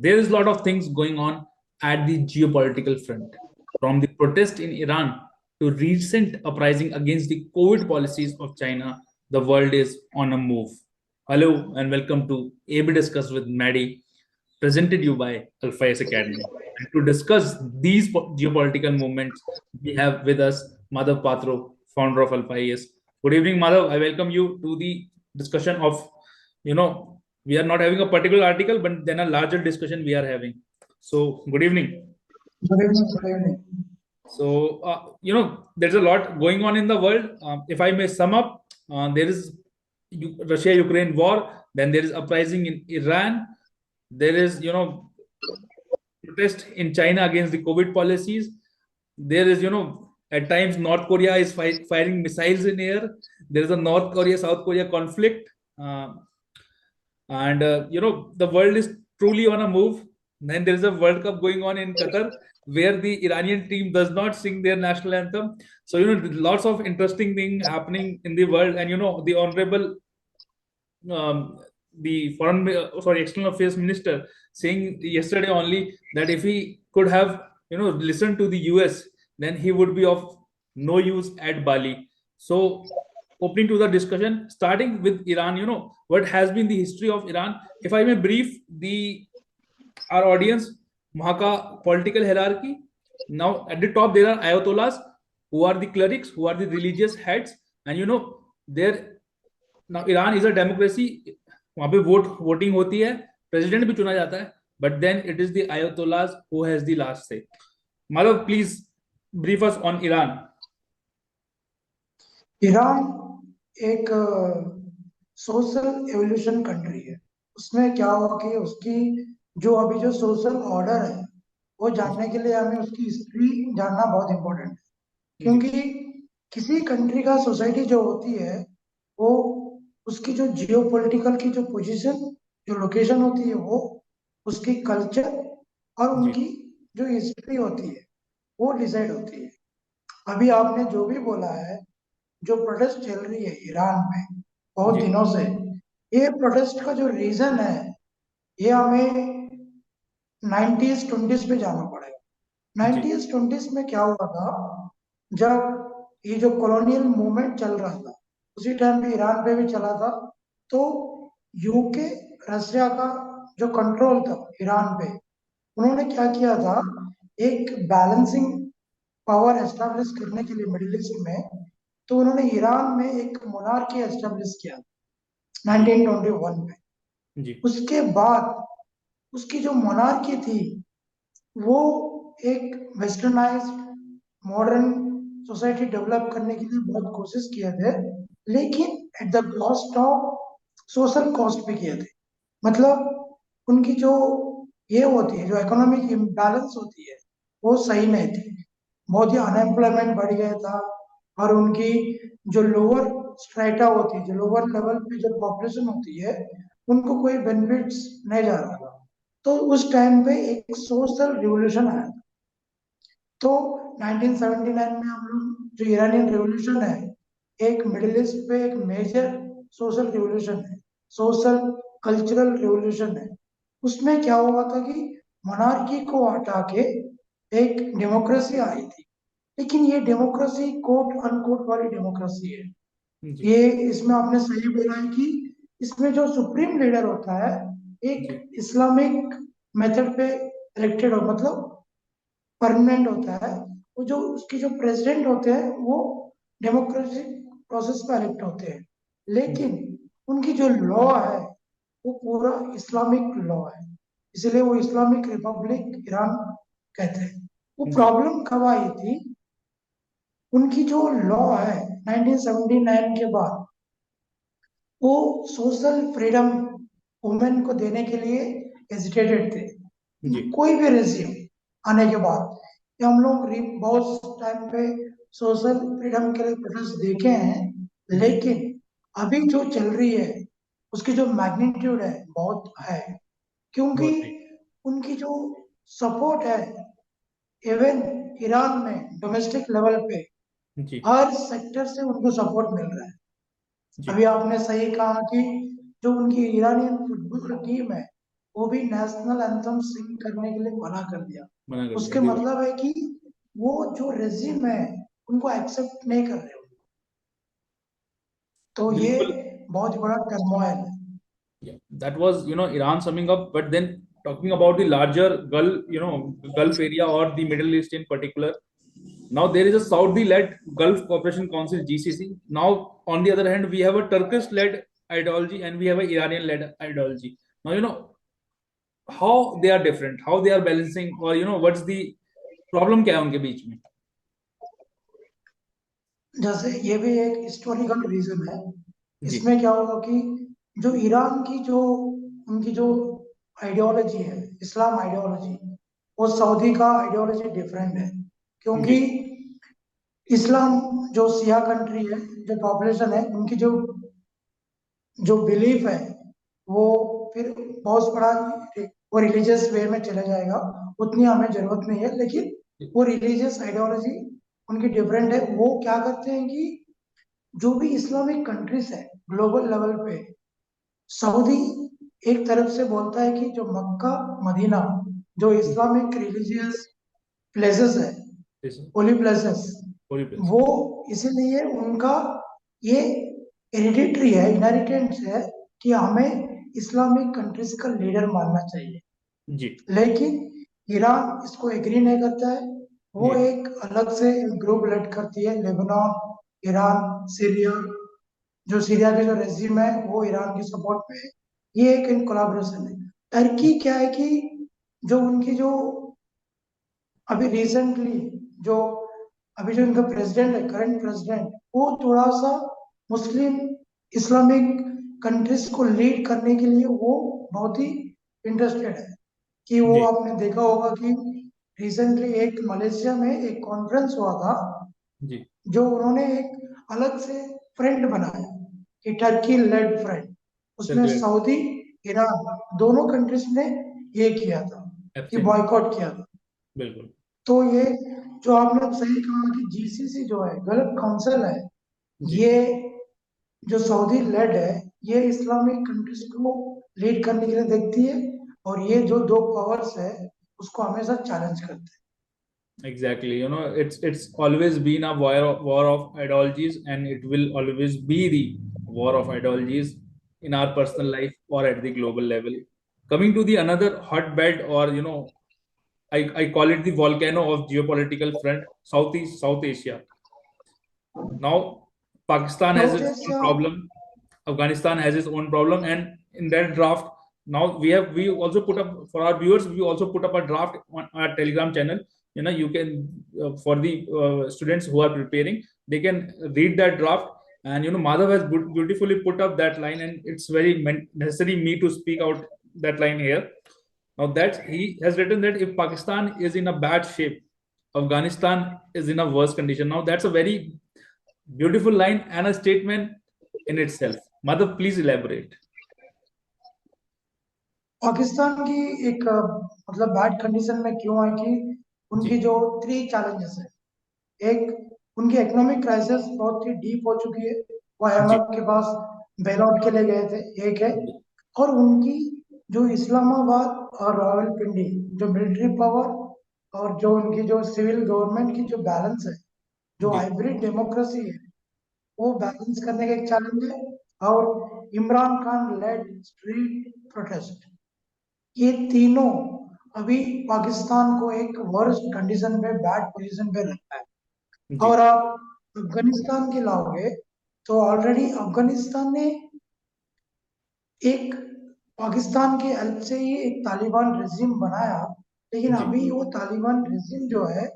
there is a lot of things going on at the geopolitical front. From the protest in Iran to recent uprising against the COVID policies of China, the world is on a move. Hello and welcome to AB Discuss with Maddie, presented you by Alpha S Academy. And to discuss these geopolitical movements, we have with us Madhav Patro, founder of Alpha IS. Good evening, Madhav. I welcome you to the discussion of, we are not having a particular article, but then a larger discussion we are having. So, good evening. Good evening, good evening. So, there's a lot going on in the world. If I may sum up, there is Russia-Ukraine war, then there is uprising in Iran, there is, protest in China against the COVID policies. There is, at times North Korea is firing missiles in air. There is a North Korea South Korea conflict, and the world is truly on a move. Then there is a World Cup going on in Qatar, where the Iranian team does not sing their national anthem. So lots of interesting thing happening in the world, and the honorable the external affairs minister saying yesterday only that if he could have listened to the US, then he would be of no use at Bali. So opening to the discussion, starting with Iran, what has been the history of Iran. If I may brief the our audience, Mahaka political hierarchy. Now at the top there are ayatollahs, who are the clerics, who are the religious heads, and there now Iran is a democracy. वहां पे voting होती है, president भी चुना जाता है, but then it is the ayatollahs who has the last say. Madhav, please brief us on Iran. Iran एक social evolution country है. उसमें क्या हुआ कि उसकी जो अभी जो सोशल ऑर्डर है वो जानने के लिए हमें उसकी हिस्ट्री जानना बहुत इम्पोर्टेंट है. क्योंकि किसी कंट्री का सोसाइटी जो होती है वो उसकी जो जियोपॉलिटिकल की जो पोजीशन, जो लोकेशन होती है, वो उसकी कल्चर और उनकी जो हिस्ट्री होती है वो डिसाइड होती है. अभी आपने जो भी बोला है, जो प्रोटेस्ट चल रही है ईरान में बहुत दिनों से, ये प्रोटेस्ट का जो रीजन है ये हमें 90s 20s पे जाना पड़ेगा. 90s 20s में क्या हुआ था, जब ये जो कॉलोनियल मूवमेंट चल रहा था उसी टाइम पे ईरान पे भी चला था. तो यूके, रशिया का जो कंट्रोल था ईरान पे, उन्होंने क्या किया था, एक बैलेंसिंग पावर एस्टेब्लिश करने के लिए मिडिल ईस्ट में, तो उन्होंने ईरान में एक मोनार्की एस्टेब्लिश किया 1921 में. उसके बाद उसकी जो मोनार्की थी वो एक वेस्टर्नाइज्ड मॉडर्न सोसाइटी डेवलप करने के लिए बहुत कोशिश किए थे, लेकिन at the cost of social cost भी किए थे. मतलब उनकी जो ये होती है, जो इकोनॉमिक इम्बैलेंस होती है, वो सही नहीं थी. बहुत ही अनएम्प्लॉयमेंट बढ़ गया था और उनकी जो लोअर स्ट्राटा होती है, जो लोअर लेवल पे जो पॉपुलेशन होती है, उनको कोई बेनिफिट्स नहीं जा रहा था. तो उस टाइम पे एक सोशल रिवोल्यूशन आया था. तो 1979 में हम लोग जो ईरानियन रिवोल्यूशन है, एक मिडिल ईस्ट पे एक मेजर सोशल रिवोल्यूशन है, सोशल कल्चरल रिवोल्यूशन है. उसमें क्या हुआ था कि मोनार्की को हटा के एक डेमोक्रेसी आई थी. लेकिन ये डेमोक्रेसी कोट अनकोट वाली डेमोक्रेसी है. ये इसमें आपने सही बोला है कि इसमें जो सुप्रीम लीडर होता है एक इस्लामिक मेथड पे इलेक्टेड हो, मतलब परमानेंट होता है. वो जो उसके जो प्रेसिडेंट होते हैं वो डेमोक्रेटिक प्रोसेस पे इलेक्ट होते हैं, लेकिन उनकी जो लॉ है वो पूरा इस्लामिक लॉ है. इसलिए वो इस्लामिक रिपब्लिक ईरान कहते हैं. वो प्रॉब्लम कब आई थी, उनकी जो लॉ है 1979 के बाद, वो सोशल फ्रीडम वुमेन को देने के लिए हेजिटेटेड थे. कोई भी रेजिम आने के बाद हम लोग बहुत टाइम पे सोशल फ्रीडम के लिए प्रोटेस्ट देखे हैं, लेकिन अभी जो चल रही है उसकी जो मैग्नीट्यूड है बहुत है. क्योंकि उनकी जो सपोर्ट है इवन ईरान में डोमेस्टिक लेवल पे हर सेक्टर से उनको सपोर्ट मिल रहा है. अभी आपने सही कहा कि जो उनकी ईरानियन फुटबॉल टीम है वो भी नेशनल एंथम सिंग करने के लिए मना कर दिया। मना कर उसके दिया। मतलब है कि वो जो रेजिम है उनको एक्सेप्ट नहीं कर रहे हो। तो ये बिल्कुल। बहुत बड़ा टर्मोइल है। Yeah, that was, Iran summing up. But then talking about the larger Gulf, Gulf area or the Middle East in particular. Now there is a Saudi-led Gulf Cooperation Council (GCC). Now on the other hand, we have a Turkish-led ideology and we have a Iranian-led ideology. Now how they are different, how they are balancing, or what's the problem क्या है उनके बीच में? जैसे ये भी एक historical reason है। जी इसमें क्या होगा कि जो ईरान की जो उनकी जो आइडियोलॉजी है, इस्लाम आइडियोलॉजी, वो सऊदी का आइडियोलॉजी डिफरेंट है। क्योंकि जी इस्लाम जो शिया कंट्री है, जो पॉपुलेशन है, उनकी जो जो बिलीफ है वो फिर बहुत बड़ा वो रिलीजियस वे में चला जाएगा। उतनी हमें जरूरत नहीं है, लेकिन वो रिलीजियस आइडियोलॉजी उनकी डिफरेंट है। वो क्या करते हैं कि जो भी इस्लामिक कंट्रीज है ग्लोबल लेवल पे, सऊदी एक तरफ से बोलता है कि जो मक्का मदीना जो जी इस्लामिक रिलीजियस प्लेसेस है, जी होली प्लेसेस, होली प्लेस। वो इसीलिए उनका ये हेरिडिटरी है, इनहेरिटेंस है कि हमें इस्लामिक कंट्रीज का लीडर मानना चाहिए। जी लेकिन ईरान इसको एग्री नहीं करता है। वो जी एक अलग से ग्रुप लेड करती है, लेबनान, ईरान, सीरिया। जो सीरिया के जो रेजिम है वो ईरान की सपोर्ट में है। ये एक इन कोलाब्रेशन है। टर्की क्या है कि जो उनकी जो अभी रिसेंटली जो अभी जो इनका प्रेसिडेंट है, करंट प्रेसिडेंट, वो थोड़ा सा मुस्लिम इस्लामिक कंट्रीज को लीड करने के लिए वो बहुत ही इंटरेस्टेड है। कि वो जी आपने देखा होगा कि रिसेंटली एक मलेशिया में एक कॉन्फ्रेंस हुआ था, जी जो उन्होंने एक अलग से फ्रंट बनाया कि टर्की लेड फ्रंट। उसमें टर्की सऊदी, ईरान दोनों कंट्रीज ने ये किया था कि एब्सटेन। बॉयकॉट किया था। बिल्कुल। तो ये जो आपने सही कहा कि जीसीसी जो है गल्फ काउंसिल है, जी ये जो सऊदी लेड है, ये इस्लामिक कंट्रीज को लीड करने के लिए देखती है। और ये जो दो पावर्स है उसको हमेशा चैलेंज करते exactly. It's always been a war of ideologies, and it will always be the war of ideologies in our personal life or at the global level. Coming to the another hotbed, or I call it the volcano of geopolitical front, South Asia. Now Pakistan हैं। has south its own Asia, problem, Afghanistan has its own problem, and in that draft, now we also put up for our viewers. We also put up a draft on our Telegram channel. You can for the students who are preparing, they can read that draft. And Madhav has beautifully put up that line, and it's very necessary me to speak out that line here. Now that he has written that if Pakistan is in a bad shape, Afghanistan is in a worse condition. Now that's a very beautiful line and a statement in itself. Mother, please elaborate. Pakistan की एक मतलब bad condition में क्यों है कि उनकी जी जो three challenges है। एक, उनकी इकोनॉमिक क्राइसिस बहुत ही डीप हो चुकी है। वो जी आईएमएफ के पास बेल आउट के लिए गए थे, एक है। जी और उनकी जो इस्लामाबाद और रावलपिंडी जो मिलिट्री पावर और जो उनकी जो सिविल गवर्नमेंट की जो बैलेंस है, जो जी हाइब्रिड डेमोक्रेसी है, वो बैलेंस करने का एक चैलेंज है। और Imran Khan led street protest, ये तीनों अभी पाकिस्तान को एक वर्स्ट कंडीशन पे, बैड पोजीशन पे रखता है। जी और आप अफगानिस्तान की लाओगे तो ऑलरेडी अफगानिस्तान ने एक पाकिस्तान की हेल्प से ही एक तालिबान रेजिम बनाया। लेकिन जी अभी वो तालिबान रेजिम जो है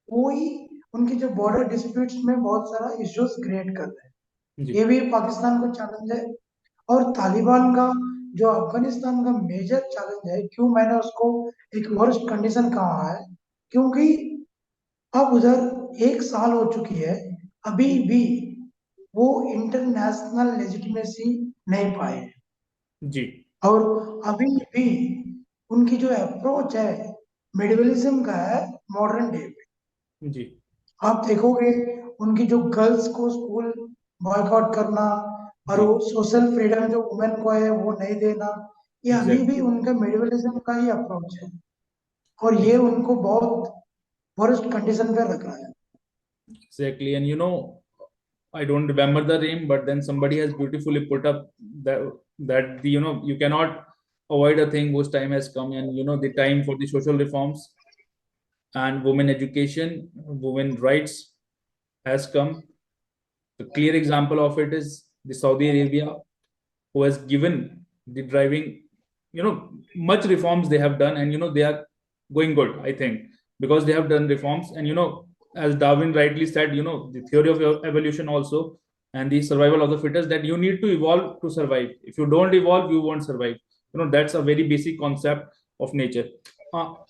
वो ही उनके जो बॉर्डर डिस्प्यूट्स में बहुत सारा इश्यूज क्रिएट कर रहे हैं। जी ये भी पाकिस्तान को चैलेंज है। और तालिबान का जो अफगानिस्तान का मेजर चैलेंज है, क्यों मैंने उसको एक वर्स्ट कंडीशन कहा है, क्योंकि अब उधर एक साल हो चुकी है, अभी भी वो इंटरनेशनल लेजिटिमेसी नहीं पाए। जी और अभी भी उनकी जो अप्रोच है मिडिवलिज्म का है मॉडर्न डे पे। जी आप देखोगे उनकी जो गर्ल्स को स्कूल बॉयकॉट करना, और जी वो सोशल फ्रीडम जो वुमेन को है वो नहीं देना, ये अभी Exactly. भी उनका मेडिवलिज्म का ही अप्रोच है, और ये उनको बहुत वर्स्ट कंडीशन पे रख रहा है। Exactly. And I don't remember the name, but then somebody has beautifully put up that you cannot avoid a thing whose time has come, and the time for the social reforms and women education, women rights has come. The clear example of it is the Saudi Arabia, who has given the driving, much reforms they have done, and they are going good, I think, because they have done reforms. And as Darwin rightly said, the theory of evolution also, and the survival of the fittest, that you need to evolve to survive. If you don't evolve, you won't survive. That's a very basic concept of nature.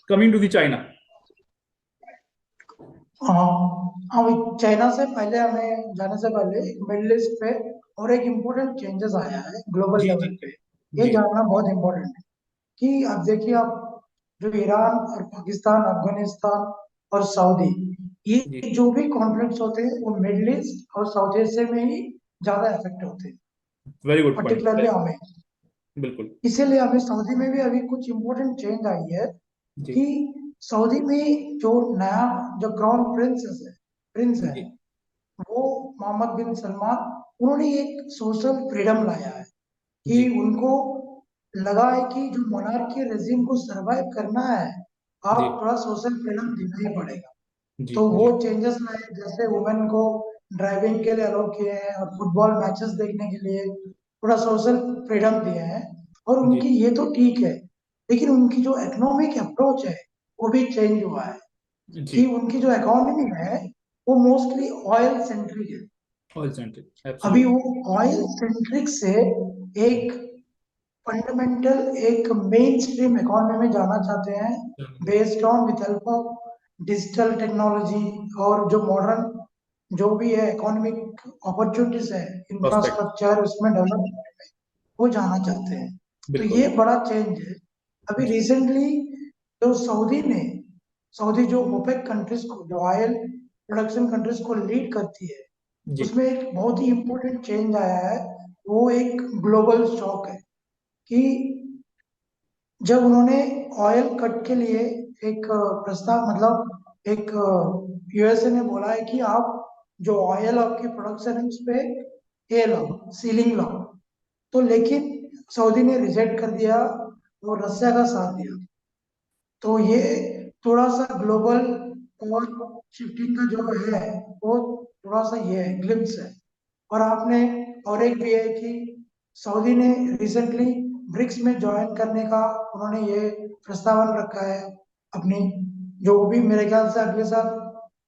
Coming to the China. हाँ, China से पहले, हमें जाने से पहले middle east पे और एक इम्पोर्टेंट चेंजेस आया है ग्लोबल जी जी लेवल पे, ये जी जानना बहुत इम्पोर्टेंट है। कि अब देखिए, आप जो ईरान और पाकिस्तान, अफगानिस्तान और सऊदी, जी। ये जो भी कॉन्फ्लिक्ट्स होते हैं वो मिडिल ईस्ट और साउथ एशिया में ही ज्यादा इफेक्ट होते हैं, वेरी गुड पॉइंट। पर्टिकुलरली हमें। बिल्कुल। इसीलिए हमें सऊदी में भी अभी कुछ इम्पोर्टेंट चेंज आई है जी कि सऊदी में जो नया जो क्राउन प्रिंस है, जी वो मोहम्मद बिन सलमान, उन्होंने एक सोशल फ्रीडम लाया है कि जी उनको लगा है कि जो मोनार्की रेजिम को सरवाइव करना है, जी आप थोड़ा सोशल फ्रीडम देना ही पड़ेगा। जी तो वो जी चेंजेस लाए, जैसे वुमेन को ड्राइविंग के लिए अलाउ किए हैं और फुटबॉल मैचेस देखने के लिए थोड़ा सोशल फ्रीडम दिए हैं। और जी उनकी ये तो ठीक है, लेकिन उनकी जो इकोनॉमिक अप्रोच है वो भी चेंज हुआ है। जी। कि उनकी जो इकोनॉमी है वो मोस्टली ऑयल सेंट्रिक है। ऑल सेंट्रिक, अभी एब्सोल्युटली। वो ऑयल सेंट्रिक से एक फंडामेंटल, एक मेन स्ट्रीम इकोनॉमी में जाना चाहते हैं, based on with help of digital technology और जो मॉडर्न जो भी है इकोनॉमिक अपॉर्चुनिटीज है, प्रोस्पेक्ट। इंफ्रास्ट्रक्चर उसमें डेवलपमेंट में वो जाना चाहते हैं। तो बिल्कुल। ये बड़ा चेंज है। अभी जी रिसेंटली जो सऊदी जो ओपेक कंट्रीज को, जो ऑयल प्रोडक्शन कंट्रीज को लीड करती है, जी उसमें एक बहुत ही इम्पोर्टेंट चेंज आया है। वो एक ग्लोबल शॉक है कि जब उन्होंने ऑयल कट के लिए एक प्रस्ताव, मतलब एक यूएसए ने बोला है कि आप जो ऑयल आपकी प्रोडक्शन है उस पे ये लाओ, सीलिंग लाओ। तो लेकिन सऊदी ने रिजेक्ट कर दिया और रसिया का साथ दिया। तो ये थोड़ा सा ग्लोबल पावर शिफ्टिंग का जो है वो थोड़ा सा ये है, ग्लिम्स है। और आपने, और एक भी है कि सऊदी ने रिसेंटली ब्रिक्स में ज्वाइन करने का उन्होंने ये प्रस्तावन रखा है अपनी, जो भी मेरे ख्याल से अगले साल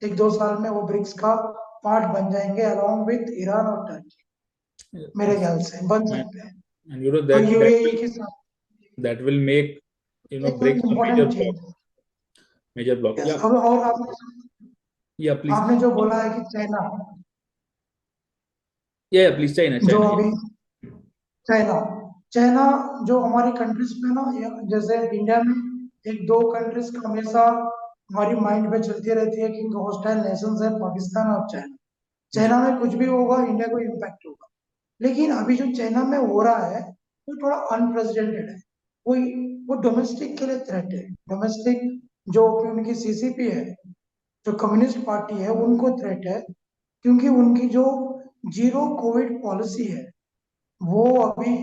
1-2 साल में वो ब्रिक्स का पार्ट बन जाएंगे अलोंग विथ ईरान और टर्की, मेरे ख्याल से बन and, सकते हैं। and और that यूएई के साथ will make ये break कोई a major important block, change है। major block. Yes, Yeah, और आपने yeah, please. आपने जो बोला है कि चाइना, Yeah, please, China, जो China. अभी चाइना चाइना जो हमारी कंट्रीज में ना, जैसे इंडिया में एक दो कंट्रीज का हमेशा हमारी माइंड में चलती रहती है कि हॉस्टाइल नेशंस है, पाकिस्तान और चाइना। जी चाइना में कुछ भी होगा, इंडिया को इम्पैक्ट होगा। लेकिन अभी जो चाइना में हो रहा है वो थोड़ा अनप्रेसिडेंटेड है। वो वो डोमेस्टिक के लिए थ्रेट है। डोमेस्टिक जो उनकी सीसीपी है, जो कम्युनिस्ट पार्टी है, उनको थ्रेट है। क्योंकि उनकी जो जीरो कोविड पॉलिसी है वो अभी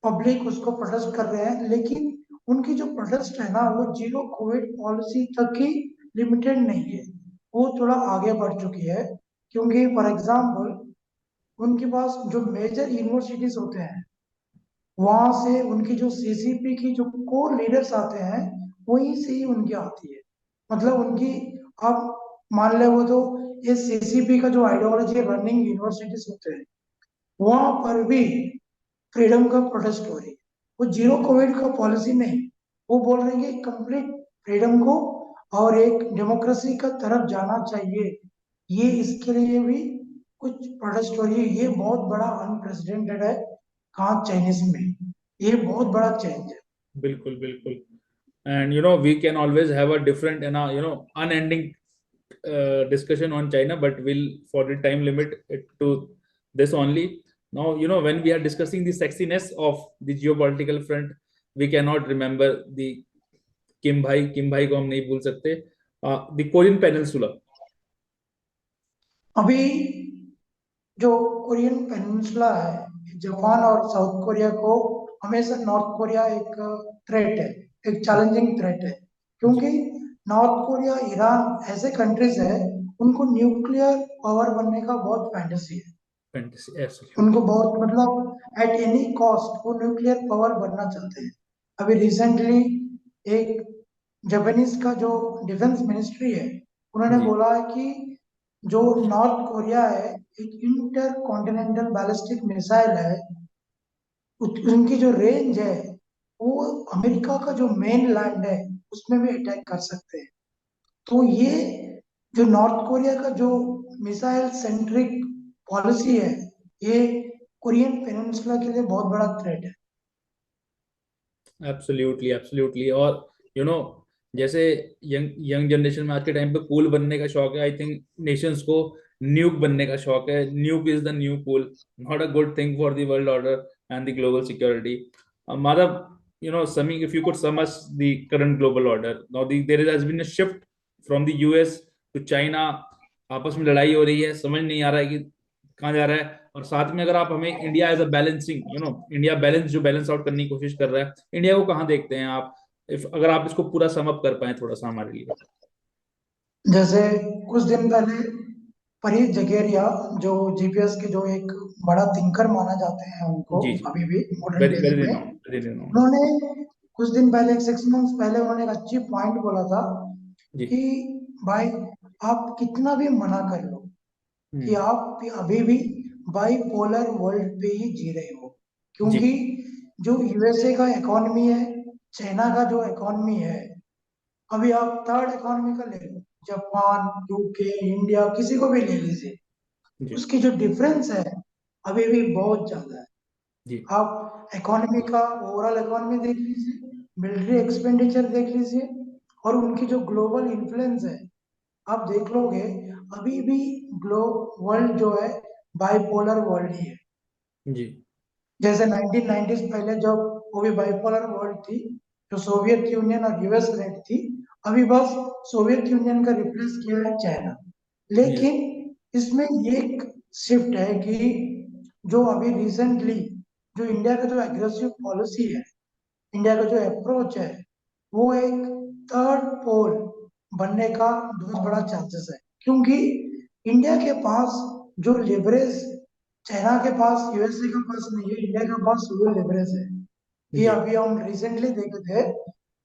पब्लिक उसको प्रोटेस्ट कर रहे हैं, लेकिन उनकी जो प्रोटेस्ट है ना वो जीरो कोविड पॉलिसी तक ही लिमिटेड नहीं है, वो थोड़ा आगे बढ़ चुकी है। क्योंकि फॉर एग्जाम्पल उनके पास जो मेजर यूनिवर्सिटीज होते हैं, वहां से उनकी जो सीसीपी की जो कोर लीडर्स आते हैं वहीं से ही उनकी आती है। मतलब उनकी, आप मान ले, वो तो ये सीसीपी का जो आइडियोलॉजी रनिंग यूनिवर्सिटीज होते हैं, वहां पर भी फ्रीडम का प्रोटेस्ट हो रही है। वो जीरो कोविड का पॉलिसी नहीं, वो बोल रहे हैं कि कंप्लीट फ्रीडम को और एक डेमोक्रेसी का तरफ जाना चाहिए। ये इसके लिए भी कुछ प्रोटेस्ट हो रही है। ये बहुत बड़ा अनप्रेसिडेंटेड है कहाँ, चाइनीज में। ये बहुत बड़ा चेंज है। बिल्कुल बिल्कुल। And we can always have a different and unending discussion on China, but we'll, for the time limit it to this only. Now, when we are discussing the sexiness of the geopolitical front, we cannot remember the किम भाई को हम नहीं भूल सकते. The Korean peninsula. अभी जो Korean peninsula है, Japan और साउथ कोरिया को हमेशा नॉर्थ कोरिया एक थ्रेट है, एक चैलेंजिंग थ्रेट है, क्योंकि नॉर्थ कोरिया, ईरान ऐसे कंट्रीज है, उनको न्यूक्लियर पावर बनने का बहुत फैंटेसी है. उनको बहुत, मतलब एट एनी कॉस्ट वो न्यूक्लियर पावर बनना चाहते हैं. अभी रिसेंटली एक जापानीज का जो डिफेंस मिनिस्ट्री है, उन्होंने जी. बोला है कि जो नॉर्थ कोरिया है एक इंटर कॉन्टिनेंटल बैलिस्टिक मिसाइल है, उनकी जो रेंज है वो अमेरिका का जो मेन लैंड है उसमें भी अटैक कर सकते हैं. तो ये जो नॉर्थ कोरिया का जो मिसाइल सेंट्रिक पॉलिसी है, ये कोरियन पेनिनसुला के लिए बहुत बड़ा थ्रेट है. Absolutely, absolutely. और जैसे यंग यंग जनरेशन में आज के टाइम पे कूल बनने का शौक है, आई थिंक नेशंस को न्यूक बनने का शौक है. न्यूक is the new cool, not a good thing for the world order and the global security. Madhav, Sami, if you could sum us the current global order. Now, there has been a shift from the US to China. आपस में लड़ाई हो रही है, समझ नहीं आ रहा है कि कहाँ जा रहा है. और साथ में अगर आप हमें India as a balancing, India जो बैलेंस आउट करने की कोशिश कर रहा है, इंडिया को कहाँ देखते हैं आप? अगर आप इसको पूरा सम अप कर पाए थोड़ा सा हमारे लिए. जैसे कुछ दिन पहले परीत जगेरिया, जो जीपीएस के जो एक बड़ा थिंकर माना जाते हैं उनको, जी, जी. अभी भी मॉडर्न वेरी डेज वेरी में, रिनाउंड, वेरी रिनाउंड. उन्होंने कुछ दिन पहले, 6 मंथ्स पहले, उन्होंने एक अच्छी पॉइंट बोला था जी. कि भाई, आप कितना भी मना कर लो कि हम्म. आप अभी भी बाइपोलर वर्ल्ड पे ही जी रहे हो, जी. क्योंकि जो यूएसए का इकोनॉमी है, चाइना का जो इकोनॉमी है, अभी आप थर्ड इकोनॉमी का ले लो, जापान, यूके, इंडिया, किसी को भी ले लीजिए, जी. उसकी जो डिफरेंस है अभी भी बहुत ज्यादा है. जी. आप इकोनॉमी का, ओवरऑल इकोनॉमी देख लीजिए, मिलिट्री एक्सपेंडिचर देख लीजिए, और उनकी जो ग्लोबल इन्फ्लुएंस है, आप देख लोगे अभी भी वर्ल्ड जो है बाइपोलर वर्ल्ड ही है. जी. जैसे 1990s पहले जब वो भी बाइपोलर वर्ल्ड थी, जो सोवियत यूनियन और यूएस लेड थी, अभी बस सोवियत यूनियन का रिप्लेस किया है चाइना. यस. लेकिन इसमें ये एक शिफ्ट है कि जो अभी रिसेंटली जो इंडिया का जो एग्रेसिव पॉलिसी है, इंडिया का जो अप्रोच है, वो एक थर्ड पोल बनने का बहुत बड़ा चांसेस है, क्योंकि इंडिया के पास जो लिवरेज चाइना के पास, यूएसए के पास नहीं है, इंडिया के पास वो लिवरेज है. ये जी. अभी हम रिसेंटली देखे थे,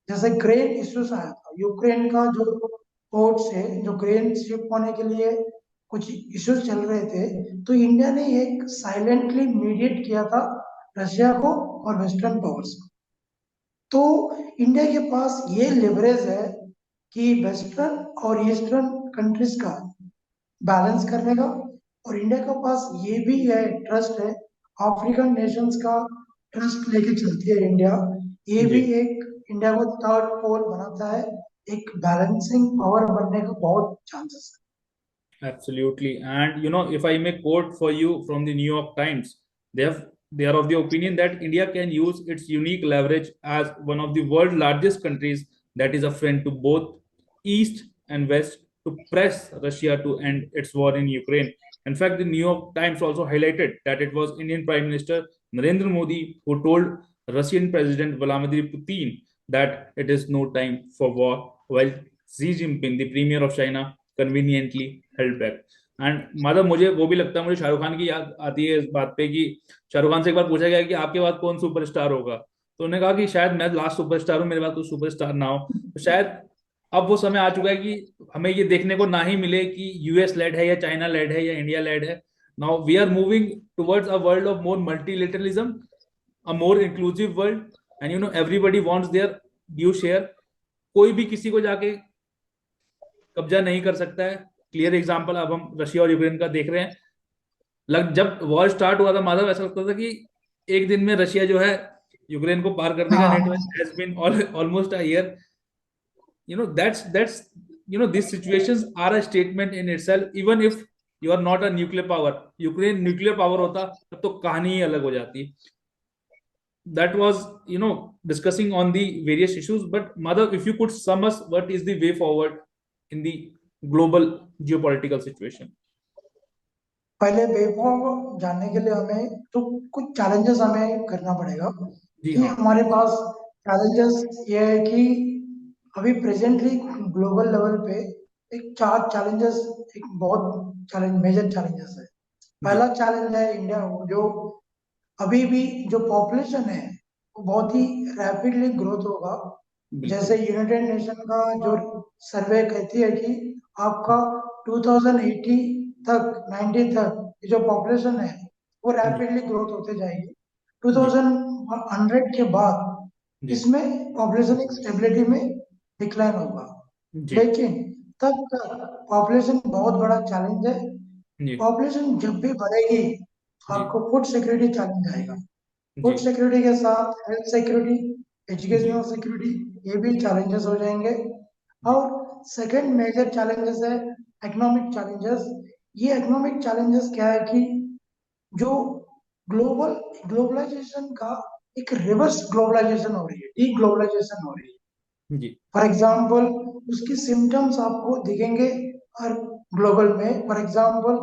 जैसे ग्रेन इश्यूज आया था, यूक्रेन का जो पोर्ट से जो ग्रेन शिप होने के लिए कुछ इश्यूज चल रहे थे, तो इंडिया ने एक साइलेंटली मीडिएट किया था रशिया को और वेस्टर्न पावर्स को. तो इंडिया के पास ये लिवरेज है कि वेस्टर्न और ईस्टर्न कंट्रीज का बैलेंस करने का, और इंडिया के पास ये भी है, ट्रस्ट है, अफ्रीकन नेशंस का ट्रस्ट लेके चलती है इंडिया. ये जी. भी एक इंडिया को थर्ड पोल बनाता है, एक बैलेंसिंग पावर बनने का बहुत chances Absolutely. And if I may quote for you from the New York Times, they are of the opinion that India can use its unique leverage as one of the world's largest countries that is a friend to both East and West to press Russia to end its war in Ukraine. In fact, the New York Times also highlighted that it was Indian Prime Minister Narendra Modi who told Russian President Vladimir Putin that it is no time for war, while Xi Jinping, the Premier of China, conveniently held back. And मतलब मुझे वो भी लगता है, मुझे शाहरुख खान की याद आती है इस बात पे कि शाहरुख खान से एक बार पूछा गया कि आपके बाद कौन सुपरस्टार होगा, तो उन्होंने कहा कि शायद मैं लास्ट सुपरस्टार हूँ, मेरे बाद कोई सुपरस्टार ना हो. तो शायद अब वो समय आ चुका है कि हमें ये देखने को ना ही मिले कि यूएस लेड है या चाइना लेड है या इंडिया लेड है. Now we are moving towards a world of more multilateralism, a more inclusive world, and everybody wants their due share. कोई भी किसी को जाके कब्जा नहीं कर सकता है. क्लियर एग्जांपल अब हम रशिया और यूक्रेन का देख रहे हैं. जब वॉर स्टार्ट हुआ था माधव, ऐसा लगता था कि एक दिन में रशिया जो है यूक्रेन को पार कर है. देगा. नेट हाँ, has been almost a year. That's these situations are a statement in itself, even if you are not a nuclear power. Ukraine nuclear power होता तब तो कहानी ही अलग हो जाती। That was, discussing on the various issues. But Madhav, if you could sum us, what is the way forward in the global geopolitical situation? पहले wave जानने के लिए हमें तो कुछ चैलेंजेस हमें करना पड़ेगा जी कि हाँ। हमारे पास चैलेंजेस ये है कि अभी प्रेजेंटली ग्लोबल लेवल पे एक चार चैलेंजेस, एक बहुत चैलेंज, मेजर चैलेंजेस है। जी पहला चैलेंज है इंडिया, जो अभी भी जो पॉपुलेशन है वो बहुत ही रैपिडली ग्रोथ होगा। बिल्कुल। जैसे यूनाइटेड नेशन का जो सर्वे कहती है कि आपका 2080 तक, 90 तक ये जो पॉपुलेशन है वो जी रैपिडली ग्रोथ होते जाएगी। जी 2100 के बाद जी इसमें पॉपुलेशन एक स्टेबिलिटी में डिक्लाइन होगा। जी लेकिन तब तक पॉपुलेशन बहुत बड़ा चैलेंज है। जी पॉपुलेशन जब भी बढ़ेगी जी आपको फूड सिक्योरिटी चैलेंज आएगा। जी फूड सिक्योरिटी के साथ हेल्थ सिक्योरिटी, जी एजुकेशनल सिक्योरिटी, ये भी चैलेंजेस हो जाएंगे। जी और सेकंड मेजर चैलेंजेस है इकोनॉमिक चैलेंजेस। ये इकोनॉमिक चैलेंजेस क्या है कि जो ग्लोबलाइजेशन का एक रिवर्स ग्लोबलाइजेशन हो रही है, डी ग्लोबलाइजेशन हो रही है। जी फॉर एग्जाम्पल उसकी सिम्टम्स आपको दिखेंगे हर ग्लोबल में। फॉर एग्जाम्पल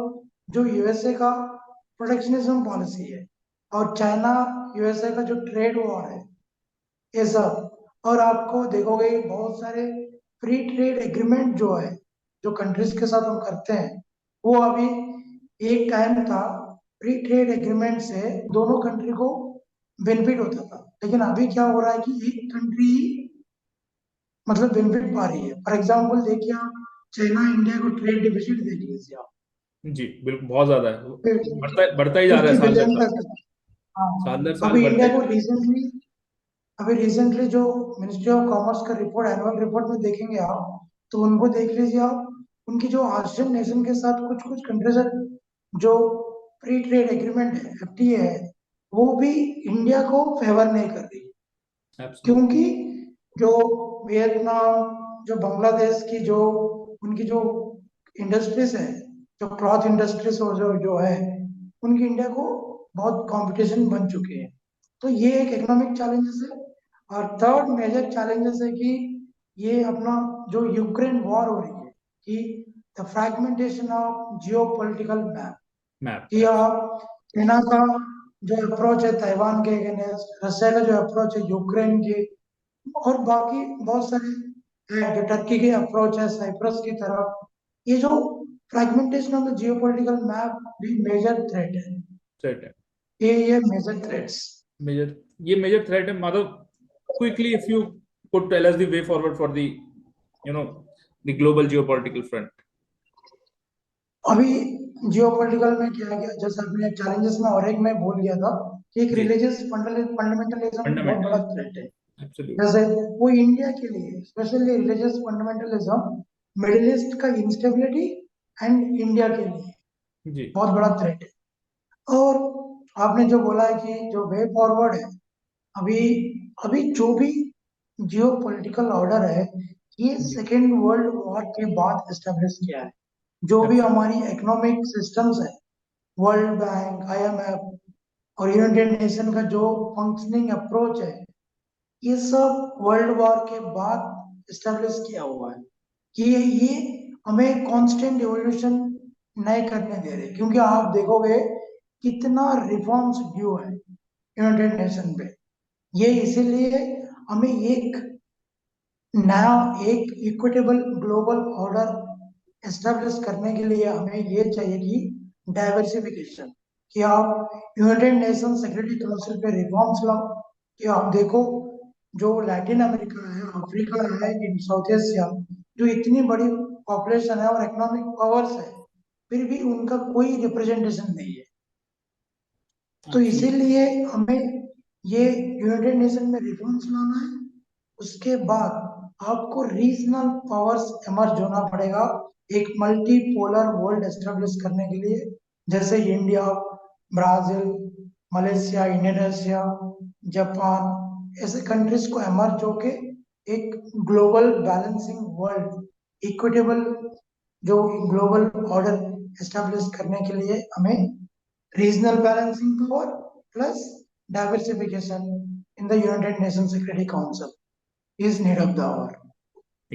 जो यूएसए का प्रोटेक्शनिज्म पॉलिसी है और चाइना यूएसए का जो ट्रेड वॉर है, ये सब। और आपको देखोगे बहुत सारे फ्री ट्रेड एग्रीमेंट जो है, जो कंट्रीज के साथ हम करते हैं, वो अभी एक टाइम था फ्री ट्रेड एग्रीमेंट से दोनों कंट्री को बेनिफिट होता था, लेकिन अभी क्या हो रहा है कि एक कंट्री मतलब बेनिफिट पा रही है। फॉर एग्जाम्पल देखिए आप, चाइना इंडिया को ट्रेड डिफिसिट देख लीजिए आप, जी बिल्कुल, बहुत ज्यादा है वो। बढ़ता ही जा रहा है 50 साल दर बिलियन साल। तक। हाँ, साल दर साल अभी बढ़ता इंडिया ही को जा रहा रिसेंटली, अभी रिसेंटली जो मिनिस्ट्री ऑफ कॉमर्स का रिपोर्ट, एनुअल रिपोर्ट में देखेंगे आप, तो उनको देख लीजिए आप, उनकी जो आसियान नेशन के साथ कुछ कुछ कंट्रीज जो फ्री ट्रेड एग्रीमेंट है, एफटीए है, वो भी इंडिया को फेवर नहीं कर रही। है। एब्सोल्युटली। क्योंकि जो वियतनाम, जो बांग्लादेश की जो उनकी जो इंडस्ट्रीज है, जो क्लॉथ इंडस्ट्रीज और जो जो है, उनकी इंडिया को बहुत कंपटीशन बन चुके हैं। तो ये एक इकोनॉमिक चैलेंजेस है। और थर्ड मेजर चैलेंजेस है कि ये अपना जो यूक्रेन वॉर हो रही है, कि the fragmentation of geo political map, map. कि आप चाइना का जो अप्रोच है ताइवान के अगेंस्ट, रशिया का जो अप्रोच है यूक्रेन के, और बाकी बहुत सारे हैं, जो टर्की के अप्रोच है साइप्रस की तरफ, ये जो fragmentation of the geopolitical map भी मेजर थ्रेट है। सेट है। ये मेजर थ्रेट्स। मेजर, ये मेजर थ्रेट है Madhav. Quickly if you could tell us the way forward for the, you know the global geopolitical front. अभी जियोपॉलिटिकल में क्या गया, जैसे अपने चैलेंजेस में और एक मैं भूल गया था कि एक जी। रिलीजियस फंडामेंटलिज्म भी बहुत बड़ा फंडामेंटलिज्म। थ्रेट है। एब्सोल्युटली। जैसे वो इंडिया के लिए specially religious fundamentalism, middle east का इंस्टेबिलिटी एंड इंडिया के लिए जी बहुत बड़ा थ्रेट है। और आपने जो बोला है कि जो वे फॉरवर्ड है, अभी अभी जो भी जियो पॉलिटिकल ऑर्डर है, ये जी सेकेंड वर्ल्ड वॉर के बाद एस्टेब्लिश किया है। जो भी एब्सोल्युटली। हमारी इकोनॉमिक सिस्टम्स है, वर्ल्ड बैंक, आईएमएफ और यूनाइटेड नेशन का जो फंक्शनिंग अप्रोच है, ये सब वर्ल्ड वॉर के बाद एस्टेब्लिश किया हुआ है। कि ये हमें कांस्टेंट इवोल्यूशन नहीं करने दे रहे, क्योंकि आप देखोगे कितना रिफॉर्म्स ड्यू है यूनाइटेड नेशन पे। ये इसीलिए हमें एक नया, एक इक्विटेबल ग्लोबल ऑर्डर एस्टेब्लिश करने के लिए हमें ये चाहिए कि डाइवर्सिफिकेशन, कि आप यूनाइटेड नेशन सिक्योरिटी काउंसिल पे रिफॉर्म्स लाओ। कि आप देखो जो लैटिन अमेरिका है, अफ्रीका है, इन साउथ एशिया, जो इतनी बड़ी पॉपुलेशन है और इकोनॉमिक पावर्स है, फिर भी उनका कोई रिप्रेजेंटेशन नहीं है। तो एब्सोल्युटली। इसीलिए हमें ये यूनाइटेड नेशन में रिफॉर्म्स लाना है। उसके बाद आपको रीजनल पावर्स इमर्ज होना पड़ेगा एक मल्टी पोलर वर्ल्ड एस्टेब्लिश करने के लिए। जैसे India, Brazil, Malaysia, Indonesia, Japan, ऐसे कंट्रीज को इमर्ज होके एक ग्लोबल बैलेंसिंग वर्ल्ड, इक्विटेबल जो ग्लोबल ऑर्डर एस्टेब्लिश करने के लिए हमें regional balancing power plus diversification in the United Nation Security Council is need of the hour.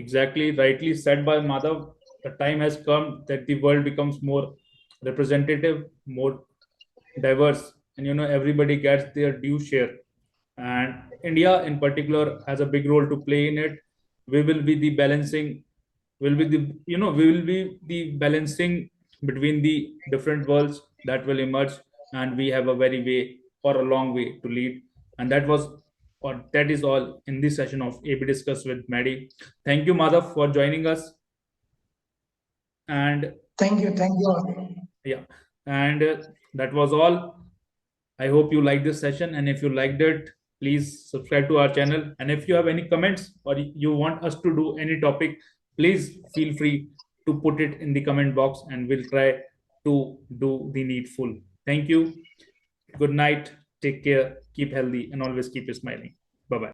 Exactly, rightly said by Madhav. The time has come that the world becomes more representative, more diverse, and everybody gets their due share. And India, in particular, has a big role to play in it. We will be the balancing, will be the we will be the balancing between the different worlds that will emerge, and we have a very way or a long way to lead. And that is all in this session of AB Discuss with Maddie. Thank you, Madhav, for joining us. And Thank you. yeah, and that was all. I hope you liked this session, and if you liked it, please subscribe to our channel. And if you have any comments or you want us to do any topic, please feel free to put it in the comment box, and we'll try to do the needful. Thank you. Good night. Take care. Keep healthy, and always keep smiling.